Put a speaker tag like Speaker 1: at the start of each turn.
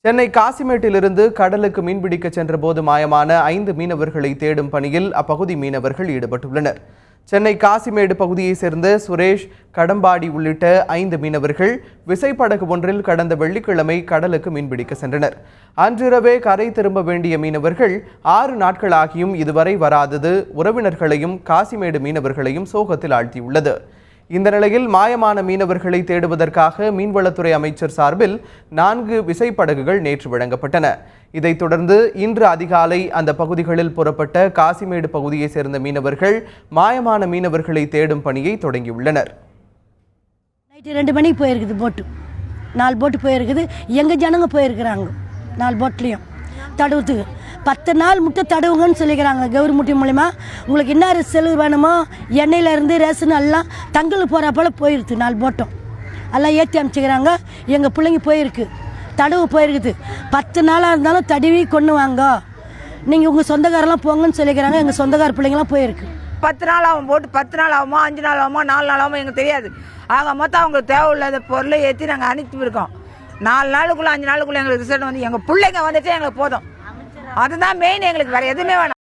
Speaker 1: சென்னை காசிமேட்டிலிருந்து கடலுக்கு மீன்பிடிக்க சென்றபோது மாயமான 5 மீனவர்களை தேடும் பணியில் அப்பகுதி மீனவர்கள் ஈடுபட்டுள்ளனர். சென்னை காசிமேடு பகுதியைச் சேர்ந்த சுரேஷ், கடம்பாடி உள்ளிட்ட 5 மீனவர்கள் விசைப்படகு ஒன்றில் கடந்த வெள்ளிக்கிழமை கடலுக்கு மீன்பிடிக்க சென்றனர். அன்றிரவே கரை திரும்ப வேண்டிய மீனவர்கள் 6 நாட்களாகியும் இதுவரை வராதது உறவினர்களையும் காசிமேடு மீனவர்களையும் சோகத்தில் ஆழ்த்தியுள்ளது. இந்த நிலையில் மாயமான மீனவர்களை தேடுவதற்காக மீன்வளத்துறை அமைச்சர் சார்பில் 4 விசைப்படகுகள் நேற்று வழங்கப்பட்டன. இதைத் தொடர்ந்து இன்று அதிகாலை அந்த பகுதிகளில் புறப்பட்ட காசிமேடு பகுதியைச் சேர்ந்த மீனவர்கள் மாயமான மீனவர்களை தேடும் பணியை தொடங்கியுள்ளனர்.
Speaker 2: நைட்டு 2 மணிக்கு போயிருக்குது போட்டு, 4 போட்டு போயிருக்குது. எங்கள் ஜனங்க போயிருக்கிறாங்க 4 போட்லேயும் தடுவுறதுக்கு. 10 நாள் மட்டும் தடுவுங்கன்னு சொல்லிக்கிறாங்க கவர்மெண்ட் மூலிமா. உங்களுக்கு என்ன செலவு வேணுமோ எண்ணெயிலேருந்து ரேஷன் எல்லாம் தங்களுக்கு போகிற போல் போயிடுது. 4 போட்டம் எல்லாம் ஏற்றி அமைச்சிக்கிறாங்க. எங்கள் பிள்ளைங்க போயிருக்கு, தடுவு போயிருக்குது. 10 நாளாக இருந்தாலும் தடுவி கொண்டு வாங்க, நீங்கள் உங்கள் சொந்தக்காரெல்லாம் போங்கன்னு சொல்லிக்கிறாங்க. எங்கள் சொந்தக்கார பிள்ளைங்களாம் போயிருக்கு.
Speaker 3: 10 நாள் ஆகும் போட்டு, 10 நாள் ஆகுமா, 5 நாள் ஆகுமா, 4 நாள் ஆகுமா எங்களுக்கு தெரியாது. ஆக மொத்தம் அவங்களுக்கு தேவையில்லாத பொருளை ஏற்றி நாங்கள் அனுப்பியிருக்கோம். 4 நாளுக்குள்ளே 5 நாளுக்குள்ளே எங்களுக்கு ரிசல்ட் வந்து எங்கள் பிள்ளைங்க வந்துட்டு எங்களுக்கு போதும். அதுதான் மெயின். எங்களுக்கு வேறு எதுவுமே வேணாம்.